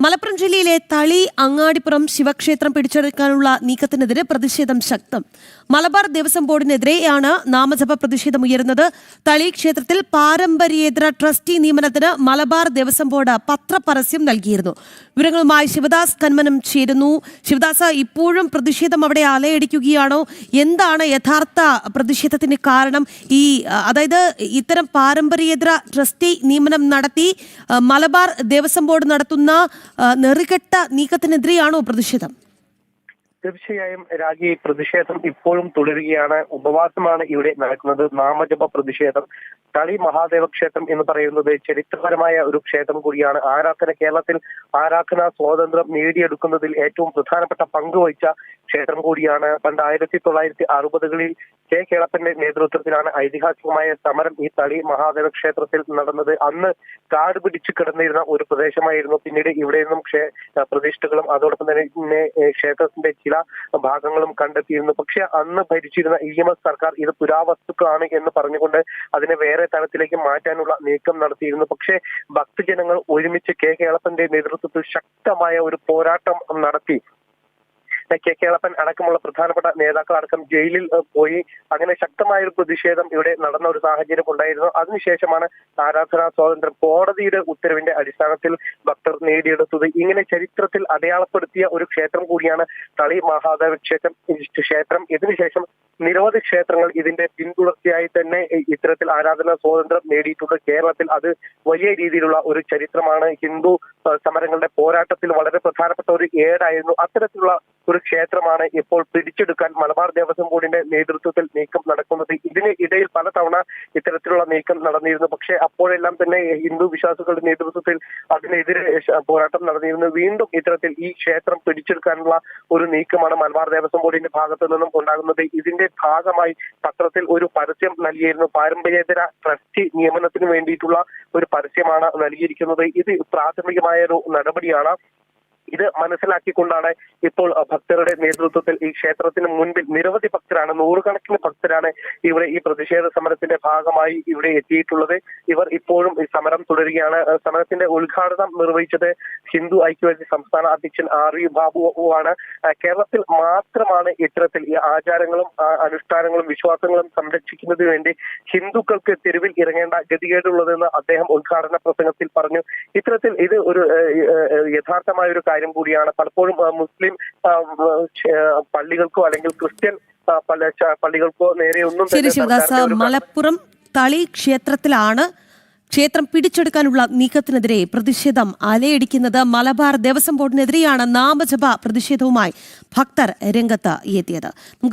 മലപ്പുറം ജില്ലയിലെ തളി അങ്ങാടിപ്പുറം ശിവക്ഷേത്രം പിടിച്ചെടുക്കാനുള്ള നീക്കത്തിനെതിരെ പ്രതിഷേധം ശക്തം. മലബാർ ദേവസ്വം ബോർഡിനെതിരെയാണ് നാമജപ പ്രതിഷേധമുയരുന്നത്. തളി ക്ഷേത്രത്തിൽ പാരമ്പര്യേതര ട്രസ്റ്റി നിയമനത്തിന് മലബാർ ദേവസ്വം ബോർഡ് പത്രപരസ്യം നൽകിയിരുന്നു. വിവരങ്ങളുമായി ശിവദാസ് കന്മനം ചേരുന്നു. ശിവദാസ്, ഇപ്പോഴും പ്രതിഷേധം അവിടെ അലയടിക്കുകയാണോ? എന്താണ് യഥാർത്ഥ പ്രതിഷേധത്തിന് കാരണം? അതായത് ഇത്തരം പാരമ്പര്യേതര ട്രസ്റ്റി നിയമനം നടത്തി മലബാർ ദേവസ്വം ബോർഡ് നടത്തുന്ന നെറികെട്ട നീക്കത്തിനെതിരെയാണോ പ്രതിഷേധം? തീർച്ചയായും രാജി, പ്രതിഷേധം ഇപ്പോഴും തുടരുകയാണ്. ഉപവാസമാണ് ഇവിടെ നടക്കുന്നത്. നാമജപ പ്രതിഷേധം. തളി മഹാദേവ ക്ഷേത്രം എന്ന് പറയുന്നത് ചരിത്രപരമായ ഒരു ക്ഷേത്രം കൂടിയാണ്. കേരളത്തിൽ ആരാധനാ സ്വാതന്ത്ര്യം നേടിയെടുക്കുന്നതിൽ ഏറ്റവും പ്രധാനപ്പെട്ട പങ്ക് വഹിച്ച ക്ഷേത്രം കൂടിയാണ്. പണ്ട് 1960-കളിൽ കെ കേളപ്പന്റെ നേതൃത്വത്തിലാണ് ഐതിഹാസികമായ സമരം ഈ തളി മഹാദേവ ക്ഷേത്രത്തിൽ നടന്നത്. അന്ന് കാട് പിടിച്ചു കിടന്നിരുന്ന ഒരു പ്രദേശമായിരുന്നു. പിന്നീട് ഇവിടെ നിന്നും പ്രതിഷ്ഠകളും അതോടൊപ്പം തന്നെ ക്ഷേത്രത്തിന്റെ ചില ഭാഗങ്ങളും കണ്ടെത്തിയിരുന്നു. പക്ഷെ അന്ന് ഭരിച്ചിരുന്ന EMS സർക്കാർ ഇത് പുരാവസ്തുക്കളാണ് എന്ന് പറഞ്ഞുകൊണ്ട് അതിനെ വേറെ തലത്തിലേക്ക് മാറ്റാനുള്ള നീക്കം നടത്തിയിരുന്നു. പക്ഷേ ഭക്തജനങ്ങൾ ഒരുമിച്ച് കെ കേളപ്പന്റെ നേതൃത്വത്തിൽ ശക്തമായ ഒരു പോരാട്ടം നടത്തി. കെ കേളപ്പൻ അടക്കമുള്ള പ്രധാനപ്പെട്ട നേതാക്കൾ അടക്കം ജയിലിൽ പോയി. അങ്ങനെ ശക്തമായ ഒരു പ്രതിഷേധം ഇവിടെ നടന്ന ഒരു സാഹചര്യം ഉണ്ടായിരുന്നു. അതിനുശേഷമാണ് ആരാധനാ സ്വാതന്ത്ര്യം കോടതിയുടെ ഉത്തരവിന്റെ അടിസ്ഥാനത്തിൽ ഭക്തർ നേടിയെടുത്തത്. ഇങ്ങനെ ചരിത്രത്തിൽ അടയാളപ്പെടുത്തിയ ഒരു ക്ഷേത്രം കൂടിയാണ് തളി മഹാദേവ ക്ഷേത്രം. ഇതിനുശേഷം നിരവധി ക്ഷേത്രങ്ങൾ ഇതിന്റെ പിന്തുടർച്ചയായി തന്നെ ഇത്തരത്തിൽ ആരാധനാ സ്വാതന്ത്ര്യം നേടിയിട്ടുണ്ട്. കേരളത്തിൽ അത് വലിയ രീതിയിലുള്ള ഒരു ചരിത്രമാണ്. ഹിന്ദു സമരങ്ങളുടെ പോരാട്ടത്തിൽ വളരെ പ്രധാനപ്പെട്ട ഒരു ഏടായിരുന്നു. അത്തരത്തിലുള്ള ഒരു ക്ഷേത്രമാണ് ഇപ്പോൾ പിടിച്ചെടുക്കാൻ മലബാർ ദേവസ്വം ബോർഡിന്റെ നേതൃത്വത്തിൽ നീക്കം നടക്കുന്നത്. ഇതിന് ഇടയിൽ പലതവണ ഇത്തരത്തിലുള്ള നീക്കം നടന്നിരുന്നു. പക്ഷേ അപ്പോഴെല്ലാം തന്നെ ഹിന്ദു വിശ്വാസികളുടെ നേതൃത്വത്തിൽ അതിനെതിരെ പോരാട്ടം നടന്നിരുന്നു. വീണ്ടും ഇത്തരത്തിൽ ഈ ക്ഷേത്രം പിടിച്ചെടുക്കാനുള്ള ഒരു നീക്കമാണ് മലബാർ ദേവസ്വം ബോർഡിന്റെ ഭാഗത്തു നിന്നും ഉണ്ടാകുന്നത്. ഇതിന്റെ ഭാഗമായി പത്രത്തിൽ ഒരു പരസ്യം നൽകിയിരുന്നു. പാരമ്പര്യേതര ട്രസ്റ്റി നിയമനത്തിന് വേണ്ടിയിട്ടുള്ള ഒരു പരസ്യമാണ് നൽകിയിരിക്കുന്നത്. ഇത് പ്രാഥമികമായ ഒരു നടപടിയാണ്. ഇത് മനസ്സിലാക്കിക്കൊണ്ടാണ് ഇപ്പോൾ ഭക്തരുടെ നേതൃത്വത്തിൽ ഈ ക്ഷേത്രത്തിന് മുൻപിൽ നിരവധി ഭക്തരാണ്, നൂറുകണക്കിന് ഭക്തരാണ് ഇവിടെ ഈ പ്രതിഷേധ സമരത്തിന്റെ ഭാഗമായി ഇവിടെ എത്തിയിട്ടുള്ളത്. ഇവർ ഇപ്പോഴും ഈ സമരം തുടരുകയാണ്. സമരത്തിന്റെ ഉദ്ഘാടനം നിർവഹിച്ചത് ഹിന്ദു ഐക്യവേദി സംസ്ഥാന അധ്യക്ഷൻ RV ബാബുവാണ്. കേരളത്തിൽ മാത്രമാണ് ഇത്തരത്തിൽ ഈ ആചാരങ്ങളും അനുഷ്ഠാനങ്ങളും വിശ്വാസങ്ങളും സംരക്ഷിക്കുന്നതിന് വേണ്ടി ഹിന്ദുക്കൾക്ക് തെരുവിൽ ഇറങ്ങേണ്ട ഗതികേടുള്ളതെന്ന് അദ്ദേഹം ഉദ്ഘാടന പ്രസംഗത്തിൽ പറഞ്ഞു. ഇത്തരത്തിൽ ഇത് ഒരു യഥാർത്ഥമായ ഒരു കാര്യം കൂടിയാണ്. പലപ്പോഴും മുസ്ലിം പള്ളികൾക്കോ അല്ലെങ്കിൽ ക്രിസ്ത്യൻ പള്ളികൾക്കോ നേരെ ഒന്നും മലപ്പുറം തളി ക്ഷേത്രത്തിലാണ് ക്ഷേത്രം പിടിച്ചെടുക്കാനുള്ള നീക്കത്തിനെതിരെ പ്രതിഷേധം അലയടിക്കുന്നത്. മലബാർ ദേവസ്വം ബോർഡിനെതിരെയാണ് നാമജപ പ്രതിഷേധവുമായി ഭക്തർ രംഗത്ത് എത്തിയത്.